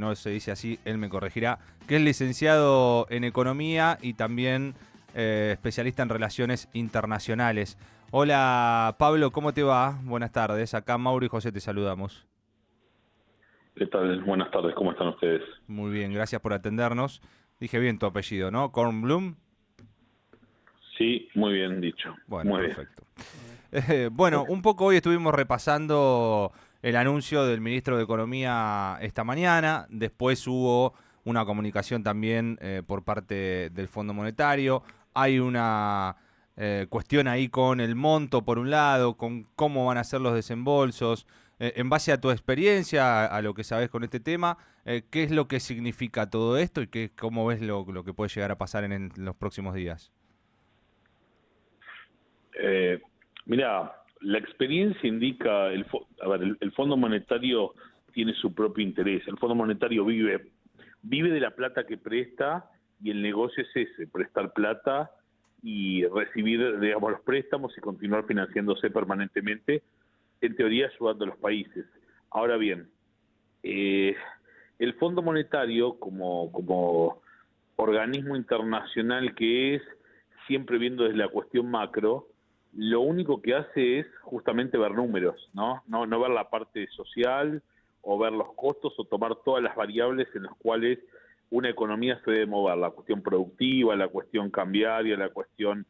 no se dice así, él me corregirá, que es licenciado en Economía y también especialista en Relaciones Internacionales. Hola Pablo, ¿cómo te va? Buenas tardes, acá Mauro y José te saludamos. ¿Qué tal? Buenas tardes, ¿cómo están ustedes? Muy bien, gracias por atendernos. Dije bien tu apellido, ¿no? Kornblum. Sí, muy bien dicho, Bueno, muy bien. perfecto. Bueno, un poco hoy estuvimos repasando el anuncio del ministro de Economía esta mañana. Después hubo una comunicación también por parte del Fondo Monetario. Hay una cuestión ahí con el monto, por un lado, con cómo van a ser los desembolsos. En base a tu experiencia, a lo que sabes con este tema, ¿qué es lo que significa todo esto y cómo ves lo que puede llegar a pasar en los próximos días? Eh, Mira, la experiencia indica, el Fondo Monetario tiene su propio interés. El Fondo Monetario vive de la plata que presta y el negocio es ese, prestar plata y recibir, digamos, los préstamos y continuar financiándose permanentemente, en teoría ayudando a los países. Ahora bien, eh, el Fondo Monetario como organismo internacional que es, siempre viendo desde la cuestión macro, lo único que hace es justamente ver números, ¿no? No ver la parte social o ver los costos o tomar todas las variables en las cuales una economía se debe mover, la cuestión productiva, la cuestión cambiaria, la cuestión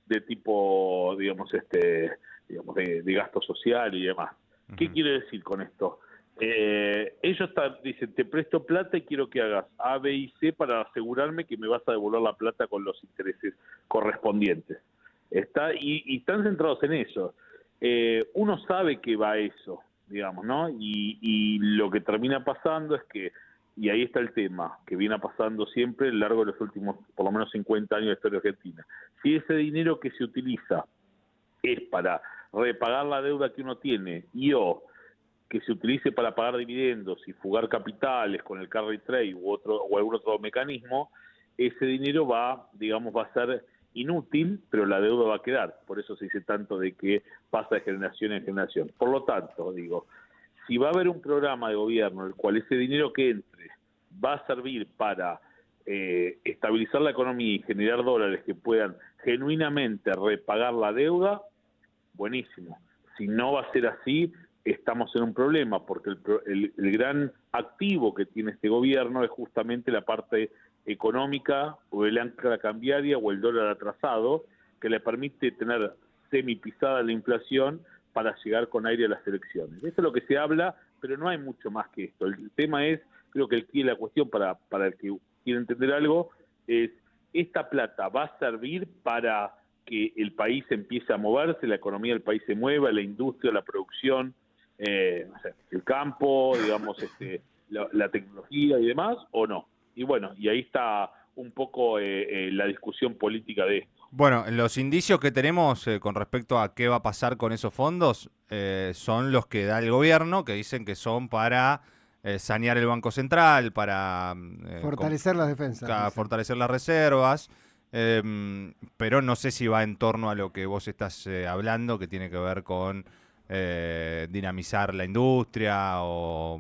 de tipo, digamos, de gasto social y demás. ¿Qué Ujú. quiere decir con esto? Ellos dicen, te presto plata y quiero que hagas A, B y C para asegurarme que me vas a devolver la plata con los intereses correspondientes. Y están centrados en eso. Uno sabe que va a eso, digamos, ¿no? Y lo que termina pasando es que, y ahí está el tema, que viene pasando siempre a lo largo de los últimos, por lo menos 50 años de historia argentina. Si ese dinero que se utiliza es para repagar la deuda que uno tiene y o que se utilice para pagar dividendos y fugar capitales con el carry trade o algún otro mecanismo, ese dinero va a ser inútil, pero la deuda va a quedar. Por eso se dice tanto de que pasa de generación en generación. Por lo tanto, digo, si va a haber un programa de gobierno en el cual ese dinero que entre va a servir para estabilizar la economía y generar dólares que puedan genuinamente repagar la deuda, buenísimo. Si no va a ser así, estamos en un problema, porque el gran activo que tiene este gobierno es justamente la parte económica, o el ancla cambiaria, o el dólar atrasado, que le permite tener semi-pisada la inflación para llegar con aire a las elecciones. Eso es lo que se habla, pero no hay mucho más que esto. El tema es, creo que la cuestión para el que quiere entender algo, es, ¿esta plata va a servir para que el país empiece a moverse, la economía del país se mueva, la industria, la producción, no sé, el campo, digamos, la tecnología y demás, o no? Y bueno, y ahí está un poco la discusión política de esto. Bueno, los indicios que tenemos con respecto a qué va a pasar con esos fondos son los que da el gobierno, que dicen que son para sanear el Banco Central, para Fortalecer las defensas, dicen. fortalecer las reservas, pero no sé si va en torno a lo que vos estás hablando, que tiene que ver con dinamizar la industria o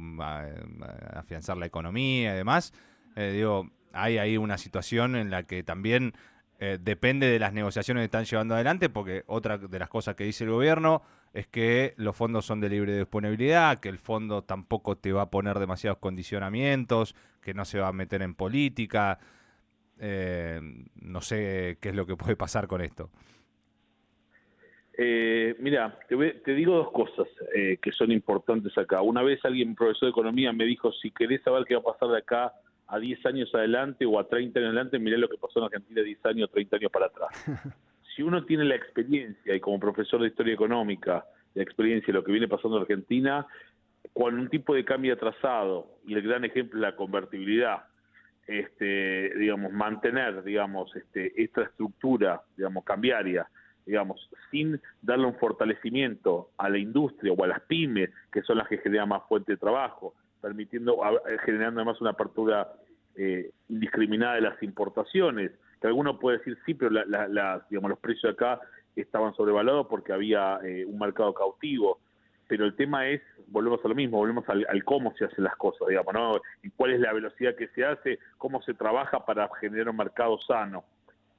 afianzar la economía y demás. Digo, hay ahí una situación en la que también depende de las negociaciones que están llevando adelante, porque otra de las cosas que dice el gobierno es que los fondos son de libre disponibilidad, que el fondo tampoco te va a poner demasiados condicionamientos, que no se va a meter en política. No sé qué es lo que puede pasar con esto. Mira, te digo dos cosas que son importantes acá. Una vez alguien, profesor de economía, me dijo, si querés saber qué va a pasar de acá a 10 años adelante o a 30 años adelante, mirá lo que pasó en Argentina 10 años o 30 años para atrás. Si uno tiene la experiencia, y como profesor de historia económica, la experiencia de lo que viene pasando en Argentina, cuando un tipo de cambio atrasado, y el gran ejemplo es la convertibilidad, digamos, mantener, digamos, esta estructura, digamos, cambiaria, digamos, sin darle un fortalecimiento a la industria o a las pymes, que son las que generan más fuente de trabajo, generando además una apertura indiscriminada de las importaciones, que alguno puede decir sí, pero digamos, los precios acá estaban sobrevalorados porque había un mercado cautivo. pero el tema es, volvemos a lo mismo, volvemos al cómo se hacen las cosas, digamos, ¿no? Y cuál es la velocidad que se hace, cómo se trabaja para generar un mercado sano.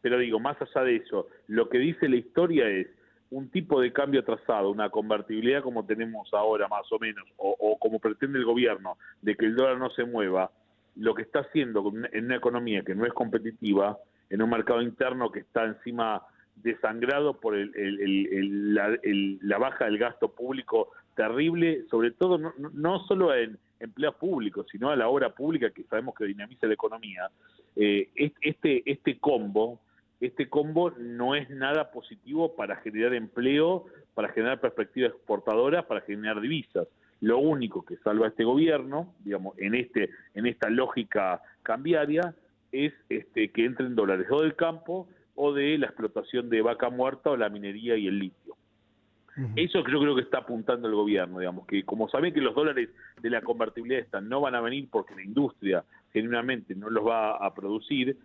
Pero digo, más allá de eso, lo que dice la historia es un tipo de cambio atrasado, una convertibilidad como tenemos ahora más o menos, o como pretende el gobierno, de que el dólar no se mueva, lo que está haciendo en una economía que no es competitiva, en un mercado interno que está encima desangrado por la baja del gasto público terrible, sobre todo no solo en empleos públicos, sino a la obra pública que sabemos que dinamiza la economía. Este combo no es nada positivo para generar empleo, para generar perspectivas exportadoras, para generar divisas. Lo único que salva a este gobierno, digamos, en esta lógica cambiaria, es que entren dólares o del campo o de la explotación de vaca muerta o la minería y el litio. Eso creo que está apuntando el gobierno, digamos, que como saben que los dólares de la convertibilidad esta no van a venir porque la industria genuinamente no los va a producir,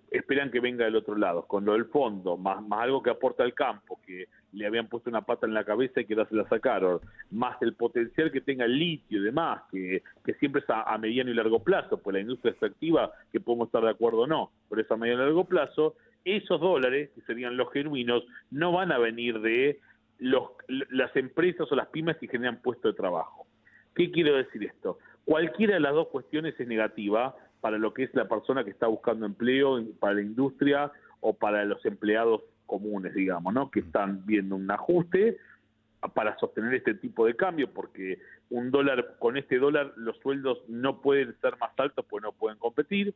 esperan que venga del otro lado, con lo del fondo, más algo que aporta al campo, que le habían puesto una pata en la cabeza y que se la sacaron, más el potencial que tenga el litio y demás, que siempre es a mediano y largo plazo, pues la industria extractiva, que podemos estar de acuerdo o no, pero es a mediano y largo plazo, esos dólares, que serían los genuinos, no van a venir de las empresas o las pymes que generan puestos de trabajo. ¿Qué quiero decir esto? Cualquiera de las dos cuestiones es negativa para lo que es la persona que está buscando empleo, para la industria o para los empleados comunes, digamos, ¿no? Que están viendo un ajuste para sostener este tipo de cambio, porque con este dólar los sueldos no pueden ser más altos porque no pueden competir,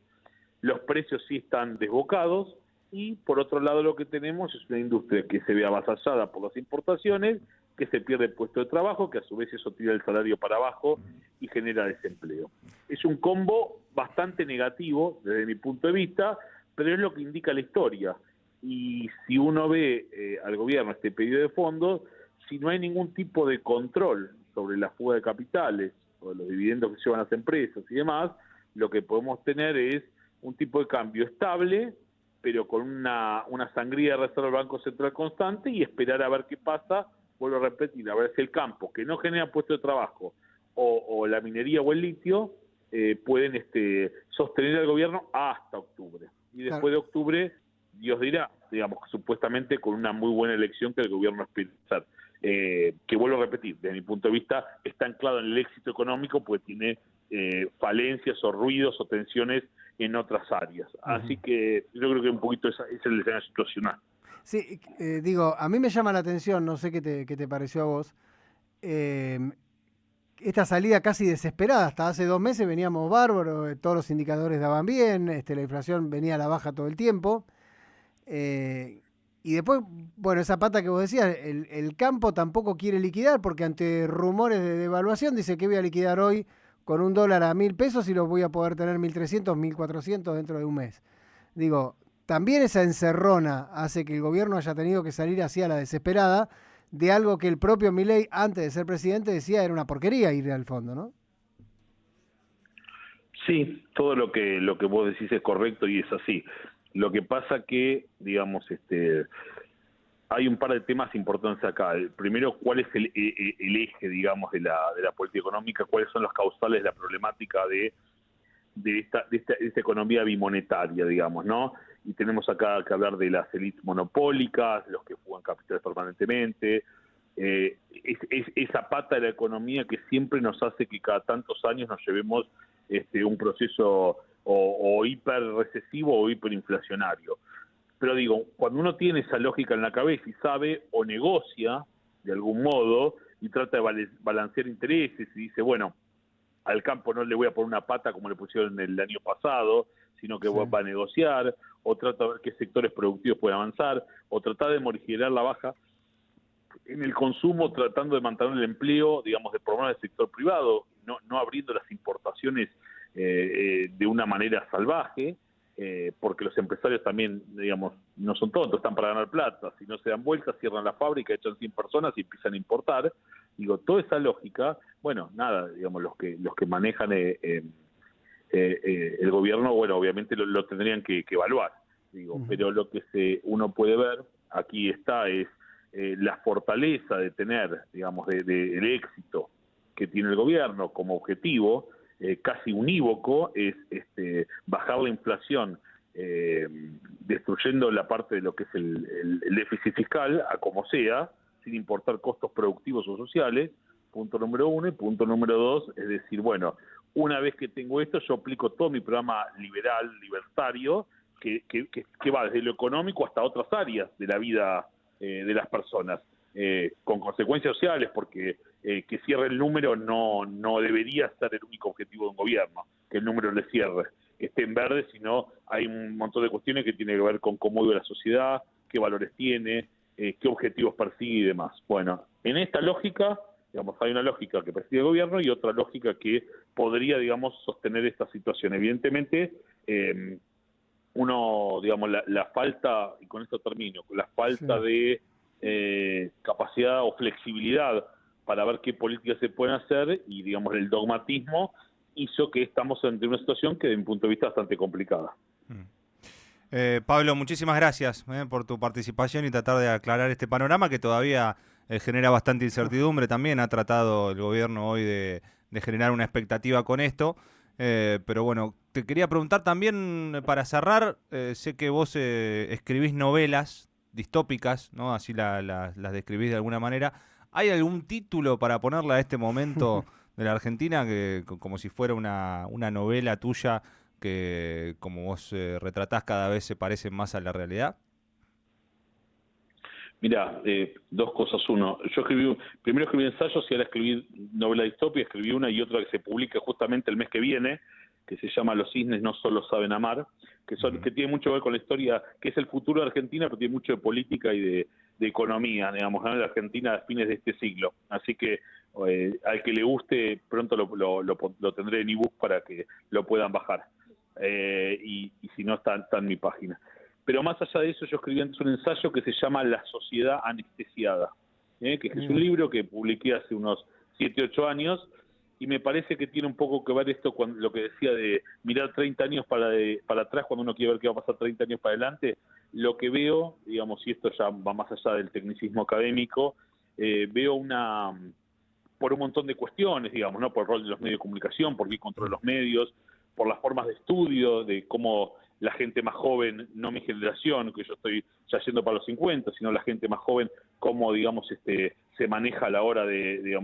los precios sí están desbocados, y por otro lado lo que tenemos es una industria que se ve avasallada por las importaciones, que se pierde puesto de trabajo, que a su vez eso tira el salario para abajo y genera desempleo. Es un combo bastante negativo desde mi punto de vista, pero es lo que indica la historia. Y si uno ve al gobierno este pedido de fondos, si no hay ningún tipo de control sobre la fuga de capitales o los dividendos que llevan las empresas y demás, lo que podemos tener es un tipo de cambio estable, pero con una sangría de reserva del Banco Central constante, y esperar a ver qué pasa. Vuelvo a repetir, a ver si el campo, que no genera puestos de trabajo, o la minería o el litio, pueden sostener al gobierno hasta octubre. Y después de octubre, Dios dirá, digamos, supuestamente con una muy buena elección que el gobierno espera hacer. Que vuelvo a repetir, desde mi punto de vista, está anclado en el éxito económico, pues tiene falencias o ruidos o tensiones en otras áreas. Así que yo creo que un poquito ese es el escenario situacional. Sí, digo, a mí me llama la atención, no sé qué te pareció a vos, esta salida casi desesperada. Hasta hace 2 meses veníamos bárbaros, todos los indicadores daban bien, la inflación venía a la baja todo el tiempo. Y después, bueno, esa pata que vos decías, el campo tampoco quiere liquidar, porque ante rumores de devaluación dice que voy a liquidar hoy con un dólar a 1.000 pesos y los voy a poder tener 1.300, 1.400 dentro de un mes. Digo, también esa encerrona hace que el gobierno haya tenido que salir así a la desesperada de algo que el propio Milei, antes de ser presidente, decía era una porquería ir al fondo, ¿no? Sí, todo lo que vos decís es correcto y es así. Lo que pasa que, digamos, hay un par de temas importantes acá. El primero, ¿cuál es el eje, digamos, de la política económica? ¿Cuáles son los causales de la problemática de esta economía bimonetaria, digamos, ¿no? Y tenemos acá que hablar de las élites monopólicas, los que fugan capitales permanentemente, esa pata de la economía que siempre nos hace que cada tantos años nos llevemos un proceso o hiper recesivo o hiperinflacionario. Pero digo, cuando uno tiene esa lógica en la cabeza y sabe o negocia de algún modo y trata de balancear intereses y dice, bueno, al campo no le voy a poner una pata como le pusieron el año pasado, sino que va a negociar, o trata de ver qué sectores productivos pueden avanzar, o tratar de morigerar la baja en el consumo, tratando de mantener el empleo, digamos, de promover el sector privado, no abriendo las importaciones de una manera salvaje, porque los empresarios también, digamos, no son tontos, están para ganar plata. Si no se dan vueltas, cierran la fábrica, echan 100 personas y empiezan a importar. Digo, toda esa lógica, bueno, nada, digamos, los que manejan el gobierno, bueno, obviamente lo tendrían que evaluar, digo, pero lo que uno puede ver, aquí está, es la fortaleza de tener, digamos, el éxito que tiene el gobierno como objetivo casi unívoco es bajar la inflación, destruyendo la parte de lo que es el déficit fiscal, a como sea, sin importar costos productivos o sociales, punto número 1, y punto número 2, es decir, bueno, una vez que tengo esto, yo aplico todo mi programa liberal, libertario, que va desde lo económico hasta otras áreas de la vida de las personas, con consecuencias sociales, porque que cierre el número no debería ser el único objetivo de un gobierno, que el número le cierre, que esté en verde, sino hay un montón de cuestiones que tienen que ver con cómo vive la sociedad, qué valores tiene, qué objetivos persigue y demás. Bueno, en esta lógica, digamos, hay una lógica que persigue el gobierno y otra lógica que podría, digamos, sostener esta situación. Evidentemente, digamos, la falta, y con esto termino, la falta de capacidad o flexibilidad para ver qué políticas se pueden hacer y, digamos, el dogmatismo hizo que estamos ante una situación que, desde mi punto de vista, es bastante complicada. Pablo, muchísimas gracias por tu participación y tratar de aclarar este panorama que todavía genera bastante incertidumbre. También ha tratado el gobierno hoy de generar una expectativa con esto. Pero bueno, te quería preguntar también, para cerrar, sé que vos escribís novelas distópicas, ¿no? Así las describís de alguna manera. ¿Hay algún título para ponerle a este momento de la Argentina que como si fuera una novela tuya que, como vos retratás, cada vez se parece más a la realidad? Mira, dos cosas. Uno, yo primero escribí ensayos y ahora escribí novela distópica, escribí una y otra que se publica justamente el mes que viene, que se llama Los cisnes no solo saben amar, que tiene mucho que ver con la historia, que es el futuro de Argentina, pero tiene mucho de política y de economía, digamos, ¿no? De Argentina a fines de este siglo. Así que al que le guste, pronto lo tendré en ebook para que lo puedan bajar. Y si no, está en mi página. Pero más allá de eso, yo escribí antes un ensayo que se llama La sociedad anestesiada, que es un libro que publiqué hace unos 7, 8 años, y me parece que tiene un poco que ver esto con lo que decía de mirar 30 años para atrás cuando uno quiere ver qué va a pasar 30 años para adelante. Lo que veo, digamos, y esto ya va más allá del tecnicismo académico, veo por un montón de cuestiones, digamos, ¿no? Por el rol de los medios de comunicación, por qué controla los medios, por las formas de estudio, de cómo la gente más joven, no mi generación, que yo estoy ya yendo para los 50, sino la gente más joven, cómo, digamos, se maneja a la hora de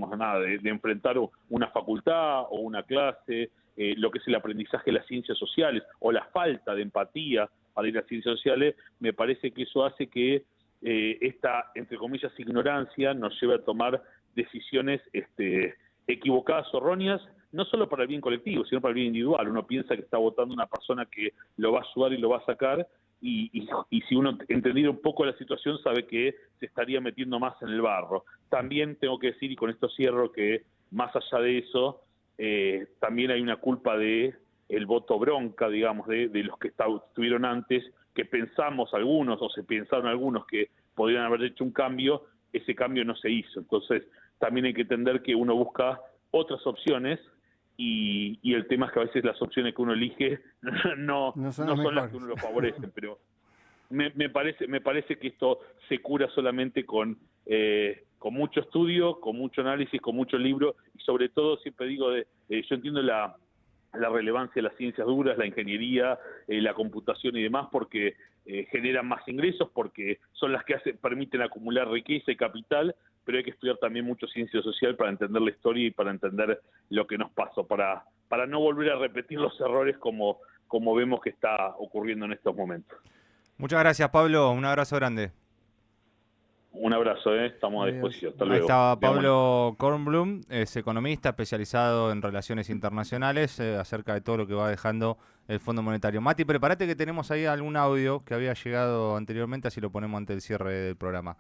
enfrentar una facultad o una clase, lo que es el aprendizaje de las ciencias sociales o la falta de empatía para ir a las ciencias sociales. Me parece que eso hace que esta, entre comillas, ignorancia nos lleve a tomar decisiones equivocadas o erróneas, no solo para el bien colectivo, sino para el bien individual. Uno piensa que está votando una persona que lo va a ayudar y lo va a sacar, y si uno entendiera un poco la situación, sabe que se estaría metiendo más en el barro. También tengo que decir, y con esto cierro, que más allá de eso, también hay una culpa de el voto bronca, digamos, de los que estuvieron antes, que pensamos algunos, o se pensaron algunos, que podrían haber hecho un cambio. Ese cambio no se hizo. Entonces, también hay que entender que uno busca otras opciones, y el tema es que a veces las opciones que uno elige no son las que uno lo favorecen, pero me parece que esto se cura solamente con mucho estudio, con mucho análisis, con mucho libro, y sobre todo, siempre digo, yo entiendo la relevancia de las ciencias duras, la ingeniería, la computación y demás, porque generan más ingresos, porque son las que permiten acumular riqueza y capital, pero hay que estudiar también mucho ciencia social para entender la historia y para entender lo que nos pasó, para no volver a repetir los errores como vemos que está ocurriendo en estos momentos. Muchas gracias, Pablo. Un abrazo grande. Un abrazo, estamos a disposición. Hasta luego. Ahí estaba Pablo Kornblum, es economista especializado en relaciones internacionales, acerca de todo lo que va dejando el Fondo Monetario. Mati, prepárate que tenemos ahí algún audio que había llegado anteriormente, así lo ponemos ante el cierre del programa.